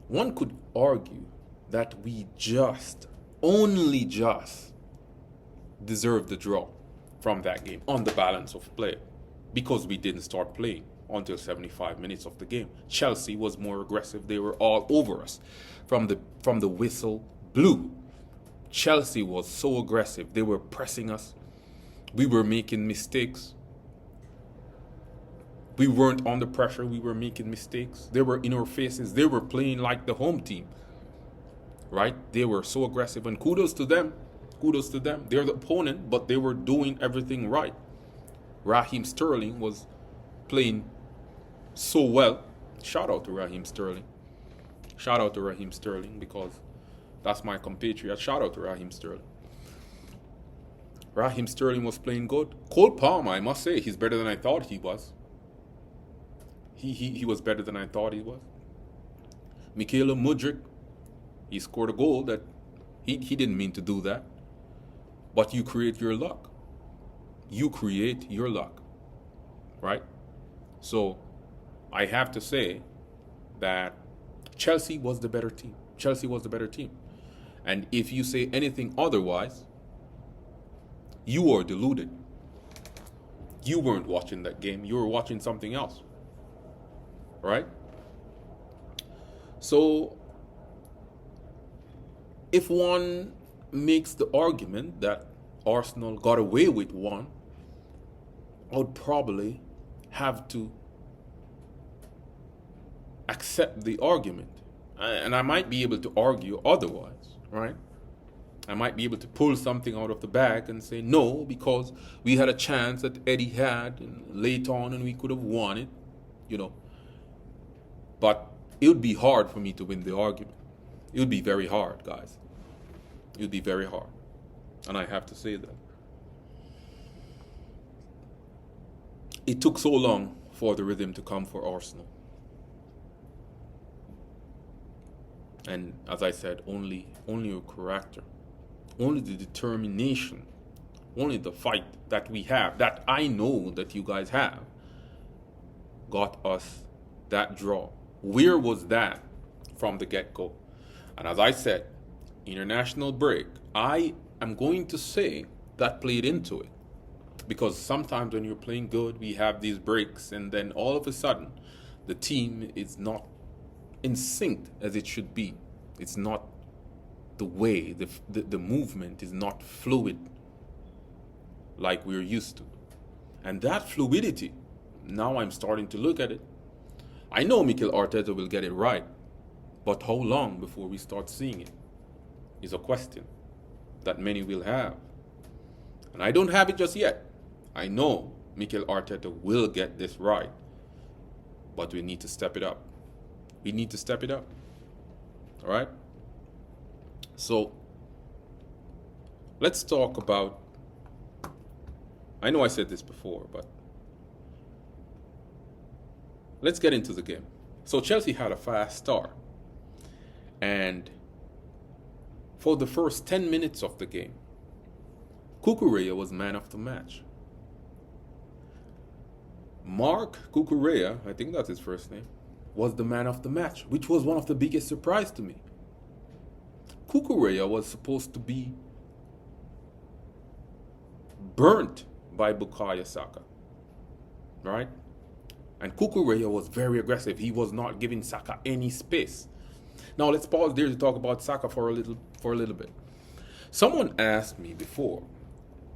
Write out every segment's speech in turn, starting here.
one could argue that we only just, deserved the draw from that game on the balance of play because we didn't start playing until 75 minutes of the game. Chelsea was more aggressive. They were all over us from the whistle blew. Chelsea was so aggressive. They were pressing us. We were making mistakes. We weren't under pressure. We were making mistakes. They were in our faces. They were playing like the home team. Right? They were so aggressive, and kudos to them. Kudos to them. They're the opponent, but they were doing everything right. Raheem Sterling was playing so well. Shout out to Raheem Sterling. Shout out to Raheem Sterling because that's my compatriot. Shout out to Raheem Sterling. Raheem Sterling was playing good. Cole Palmer, I must say, he's better than I thought he was. He was better than I thought he was. Mykhailo Mudryk, he scored a goal that he didn't mean to do that. But you create your luck. You create your luck. Right? So I have to say that Chelsea was the better team. Chelsea was the better team. And if you say anything otherwise, you are deluded. You weren't watching that game. You were watching something else. Right? So if one makes the argument that Arsenal got away with one, I would probably have to accept the argument. And I might be able to argue otherwise, right? I might be able to pull something out of the bag and say, no, because we had a chance that Eddie had late on and we could have won it, But it would be hard for me to win the argument. It would be very hard, guys. It would be very hard. And I have to say that. It took so long for the rhythm to come for Arsenal. And as I said, only your character, only the determination, only the fight that we have, that I know that you guys have, got us that draw. Where was that from the get-go? And as I said, international break, I am going to say that played into it. Because sometimes when you're playing good, we have these breaks, and then all of a sudden, the team is not in sync as it should be. It's not the way, the movement is not fluid like we're used to. And that fluidity, now I'm starting to look at it. I know Mikel Arteta will get it right, but how long before we start seeing it is a question that many will have. And I don't have it just yet. I know Mikel Arteta will get this right, but we need to step it up. We need to step it up. All right? So, let's talk about, I know I said this before, but let's get into the game. So Chelsea had a fast start. And for the first 10 minutes of the game, Cucurella was man of the match. Mark Cucurella, I think that's his first name, was the man of the match, which was one of the biggest surprise to me. Cucurella was supposed to be burnt by Bukayo Saka, right? And Cucurella was very aggressive. He was not giving Saka any space. Now let's pause there to talk about Saka for a little bit. Someone asked me before,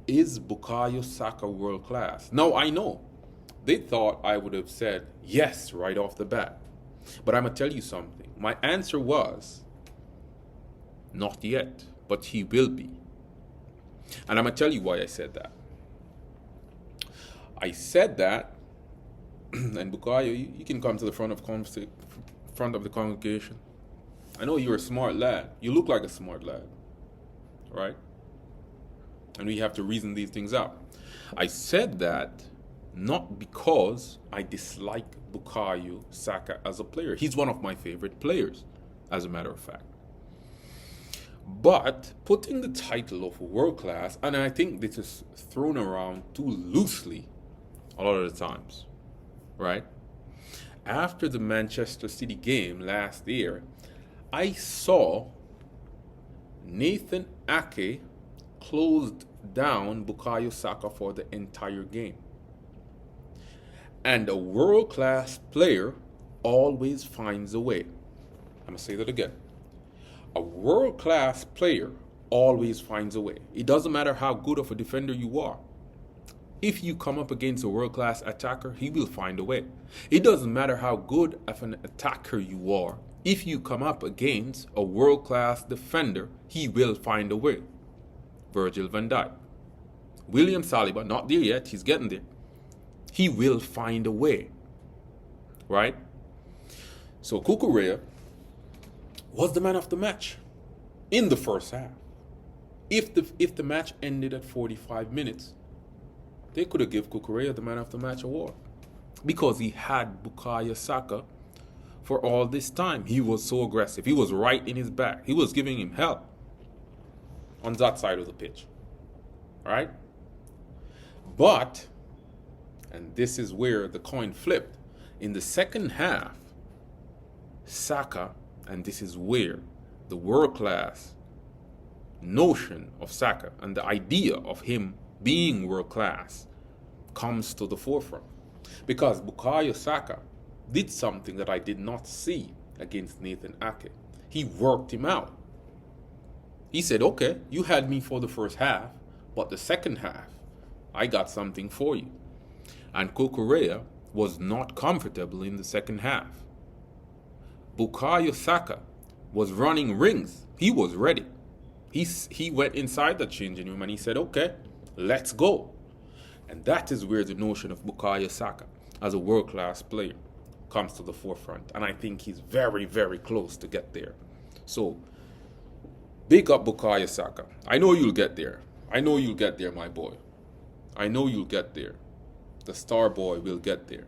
is Bukayo Saka world class? Now I know they thought I would have said yes right off the bat. But I'm going to tell you something. My answer was, not yet, but he will be. And I'm going to tell you why I said that. I said that, and Bukayo, you can come to the front of the congregation. I know you're a smart lad. You look like a smart lad, right? And we have to reason these things out. I said that not because I dislike Bukayo Saka as a player. He's one of my favorite players, as a matter of fact. But putting the title of world class, and I think this is thrown around too loosely a lot of the times, right? After the Manchester City game last year, I saw Nathan Ake closed down Bukayo Saka for the entire game. And a world-class player always finds a way. I'm going to say that again. A world-class player always finds a way. It doesn't matter how good of a defender you are. If you come up against a world-class attacker, he will find a way. It doesn't matter how good of an attacker you are. If you come up against a world-class defender, he will find a way. Virgil van Dijk. William Saliba, not there yet, he's getting there. He will find a way. Right? So Cucurella was the man of the match in the first half. If the match ended at 45 minutes, they could have given Cucurella the man of the match award. Because he had Bukayo Saka for all this time. He was so aggressive. He was right in his back. He was giving him help on that side of the pitch. Right? But, and this is where the coin flipped, in the second half, Saka, and this is where the world-class notion of Saka and the idea of him being world-class comes to the forefront. Because Bukayo Saka did something that I did not see against Nathan Ake. He worked him out. He said, okay, you had me for the first half, but the second half, I got something for you. And Cucurella was not comfortable in the second half. Bukayo Saka was running rings. He was ready. He went inside the changing room and he said, okay, let's go. And that is where the notion of Bukayo Saka as a world-class player comes to the forefront. And I think he's very, very close to get there. So, big up Bukayo Saka. I know you'll get there. I know you'll get there, my boy. I know you'll get there. The star boy will get there.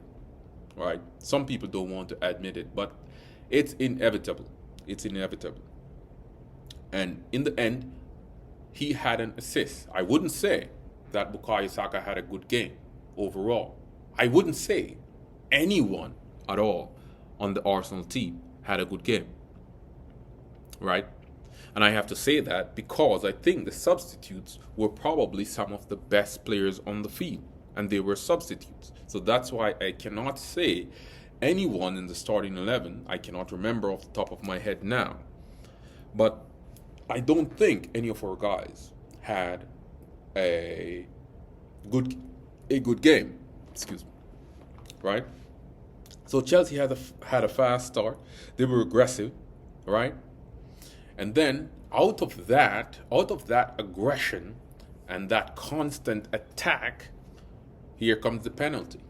Right? Some people don't want to admit it, but it's inevitable. It's inevitable. And in the end, he had an assist. I wouldn't say that Bukayo Saka had a good game overall. I wouldn't say anyone at all on the Arsenal team had a good game. Right? And I have to say that because I think the substitutes were probably some of the best players on the field. And they were substitutes. So that's why I cannot say anyone in the starting 11. I cannot remember off the top of my head now. But I don't think any of our guys had a good game. Excuse me. Right? So Chelsea had a fast start. They were aggressive. Right? And then out of that aggression and that constant attack, here comes the penalty.